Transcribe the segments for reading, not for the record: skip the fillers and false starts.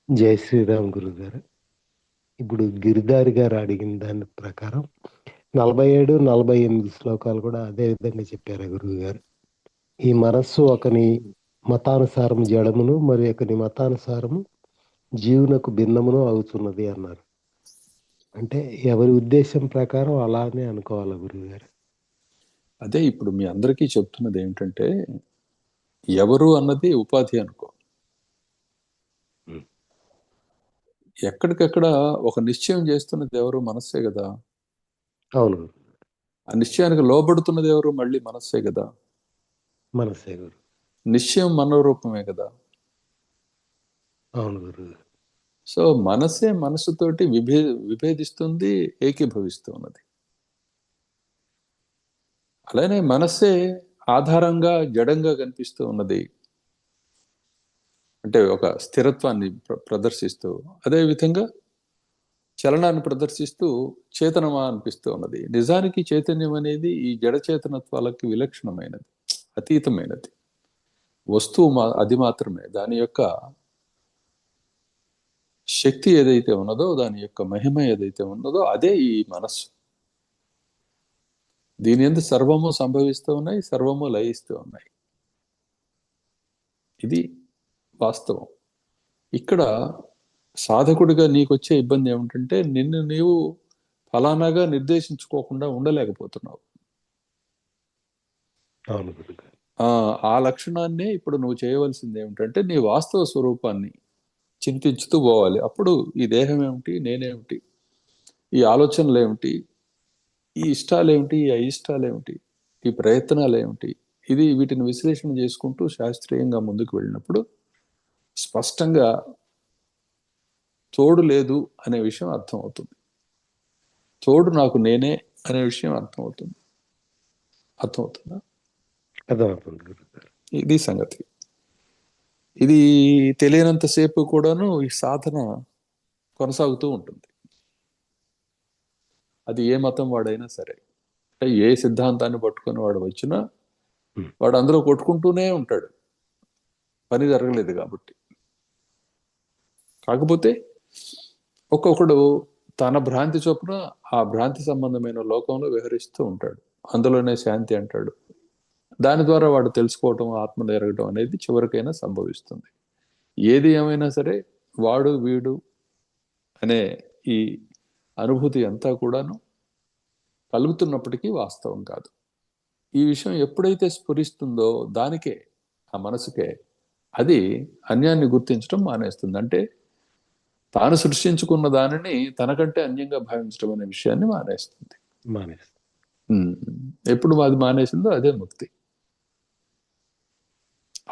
జై శ్రీరామ్ గురుగారు. ఇప్పుడు గిరిధారి గారు అడిగిన దాని ప్రకారం 47, 48 శ్లోకాలు కూడా అదే విధంగా చెప్పారు గురువు గారు. ఈ మనస్సు ఒకని మతానుసారం జడమును, మరి ఒకని మతానుసారము జీవునకు భిన్నమును అవుతున్నది అన్నారు. అంటే ఎవరి ఉద్దేశం ప్రకారం అలానే అనుకోవాలి గురువు గారు. అదే ఇప్పుడు మీ అందరికీ చెప్తున్నది ఏమిటంటే, ఎవరు అన్నది ఉపాధి అనుకో. ఎక్కడికక్కడ ఒక నిశ్చయం చేస్తున్నది ఎవరు? మనస్సే కదా. అవును, ఆ నిశ్చయానికి లోబడుతున్నది ఎవరు? మళ్ళీ మనస్సే కదా. మనసే గురు. నిశ్చయం మనోరూపమే కదా. అవును గురువు గారు. సో మనసే మనసుతోటి విభేదిస్తుంది, ఏకీభవిస్తూ ఉన్నది. అలానే మనస్సే ఆధారంగా జడంగా కనిపిస్తూ ఉన్నది, అంటే ఒక స్థిరత్వాన్ని ప్రదర్శిస్తూ, అదే విధంగా చలనాన్ని ప్రదర్శిస్తూ చేతనమా అనిపిస్తూ ఉన్నది. నిజానికి చైతన్యం అనేది ఈ జడ చేతనత్వాలకి విలక్షణమైనది, అతీతమైనది. వస్తువు అది మాత్రమే. దాని యొక్క శక్తి ఏదైతే ఉన్నదో, దాని యొక్క మహిమ ఏదైతే ఉన్నదో అదే ఈ మనస్సు. దీని యందు సర్వము సంభవిస్తూ ఉన్నాయి, సర్వము లయిస్తూ ఉన్నాయి. ఇది వాస్తవం. ఇక్కడ సాధకుడిగా నీకు వచ్చే ఇబ్బంది ఏమిటంటే, నిన్ను నీవు ఫలానాగా నిర్దేశించుకోకుండా ఉండలేకపోతున్నావు. అవును గురువు గారు. ఆ లక్షణాన్నే ఇప్పుడు నువ్వు చేయవలసింది ఏమిటంటే, నీ వాస్తవ స్వరూపాన్ని చింతించుతూ పోవాలి. అప్పుడు ఈ దేహం ఏమిటి, నేనేమిటి, ఈ ఆలోచనలు ఏమిటి, ఈ ఇష్టాలు ఏమిటి, ఈ అయిష్టాలు ఏమిటి, ఈ ప్రయత్నాలు ఏమిటి, వీటిని విశ్లేషణ చేసుకుంటూ శాస్త్రీయంగా ముందుకు వెళ్ళినప్పుడు స్పష్టంగా తోడు లేదు అనే విషయం అర్థమవుతుంది. తోడు నాకు నేనే అనే విషయం అర్థమవుతుందా? అర్థమవుతుంది గురువు గారు. ఇది సంగతి. ఇది తెలియనంతసేపు కూడాను ఈ సాధన కొనసాగుతూ ఉంటుంది. అది ఏ మతం వాడైనా సరే, అంటే ఏ సిద్ధాంతాన్ని పట్టుకొని వాడు వచ్చినా వాడు అందులో కొట్టుకుంటూనే ఉంటాడు, పని జరగలేదు కాబట్టి. కాకపోతే ఒక్కొక్కడు తన భ్రాంతి చొప్పున ఆ భ్రాంతి సంబంధమైన లోకంలో విహరిస్తూ ఉంటాడు, అందులోనే శాంతి అంటాడు. దాని ద్వారా వాడు తెలుసుకోవటం, ఆత్మ ఎరగటం అనేది చివరికైనా సంభవిస్తుంది. ఏది ఏమైనా సరే వాడు వీడు అనే ఈ అనుభూతి అంతా కూడాను కలుగుతున్నప్పటికీ వాస్తవం కాదు. ఈ విషయం ఎప్పుడైతే స్ఫురిస్తుందో దానికే, ఆ మనసుకే, అది అన్యాన్ని గుర్తించడం మానేస్తుంది. అంటే తాను సృష్టించుకున్న దానిని తనకంటే అన్యంగా భావించడం అనే విషయాన్ని మానేస్తుంది. ఎప్పుడు అది మానేసిందో అదే ముక్తి.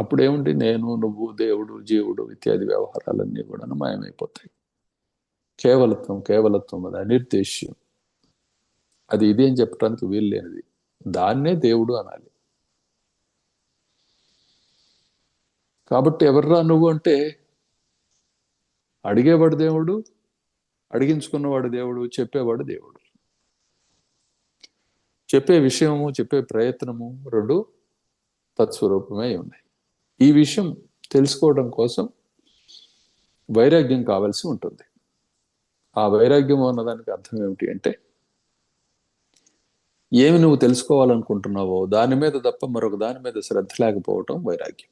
అప్పుడేముంటి, నేను, నువ్వు, దేవుడు, జీవుడు ఇత్యాది వ్యవహారాలన్నీ కూడా మాయమైపోతాయి. కేవలత్వం అది అనిర్దేశ్యం. అది ఇది అని చెప్పడానికి వీలు లేనిది. దాన్నే దేవుడు అనాలి. కాబట్టి ఎవర్రా నువ్వు అంటే, అడిగేవాడు దేవుడు, అడిగించుకున్నవాడు దేవుడు, చెప్పేవాడు దేవుడు. చెప్పే విషయము, చెప్పే ప్రయత్నము రెండు తత్స్వరూపమే ఉన్నాయి. ఈ విషయం తెలుసుకోవడం కోసం వైరాగ్యం కావాల్సి ఉంటుంది. ఆ వైరాగ్యం అన్నదానికి అర్థం ఏమిటి అంటే, ఏమి నువ్వు తెలుసుకోవాలనుకుంటున్నావో దాని మీద తప్ప మరొక దాని మీద శ్రద్ధ లేకపోవటం వైరాగ్యం.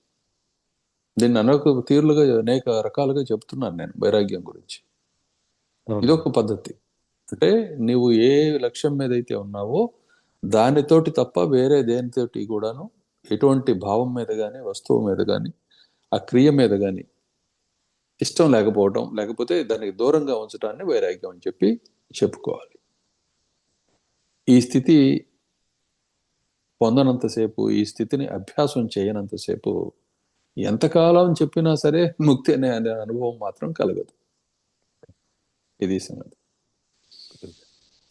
దీన్ని అనేక తీరులుగా, అనేక రకాలుగా చెప్తున్నాను నేను వైరాగ్యం గురించి. ఇదొక పద్ధతి. అంటే నీవు ఏ లక్ష్యం మీద అయితే ఉన్నావో దానితోటి తప్ప వేరే దేనితోటి కూడాను ఎటువంటి భావం మీద కానీ, వస్తువు మీద కానీ, ఆ క్రియ మీద కానీ ఇష్టం లేకపోవటం, లేకపోతే దానికి దూరంగా ఉంచడాన్ని వైరాగ్యం అని చెప్పుకోవాలి. ఈ స్థితి పొందనంతసేపు, ఈ స్థితిని అభ్యాసం చేయనంతసేపు ఎంతకాలం చెప్పినా సరే ముక్తి అనే అనుభవం మాత్రం కలగదు. ఇది సంగతి.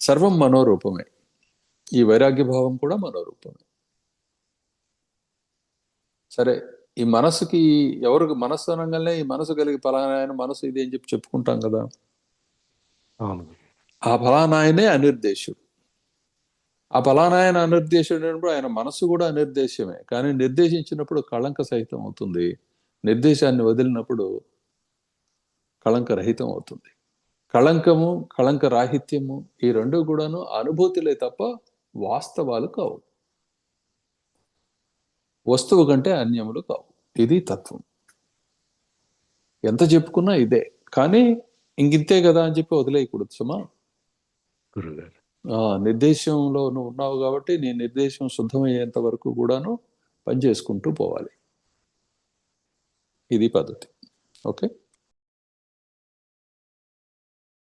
సర్వం మనోరూపమే. ఈ వైరాగ్య భావం కూడా మనోరూపమే. సరే, ఈ మనసుకి, ఎవరికి మనస్సు అనగానే ఈ మనసు కలిగి ఫలానాయన మనసు ఇది అని చెప్పుకుంటాం కదా. ఆ ఫలానాయనే అనిర్దేశుడు. ఆ ఫలానాయన అనిర్దేశుడు, ఆయన మనస్సు కూడా అనిర్దేశమే. కానీ నిర్దేశించినప్పుడు కళంక సహితం అవుతుంది, నిర్దేశాన్ని వదిలినప్పుడు కళంకరహితం అవుతుంది. కళంకము, కళంక రాహిత్యము ఈ రెండు కూడాను అనుభూతులే తప్ప వాస్తవాలు కావు. వస్తువు కంటే అన్యములు కావు. ఇది తత్వం. ఎంత చెప్పుకున్నా ఇదే. కానీ ఇంకింతే కదా అని చెప్పి వదిలేయకూడదు సుమా. గురుగారు. నిర్దేశంలో నువ్వు ఉన్నావు కాబట్టి నీ నిర్దేశం శుద్ధమయ్యేంత వరకు కూడాను పనిచేసుకుంటూ పోవాలి. ఇది పద్ధతి. ఓకే.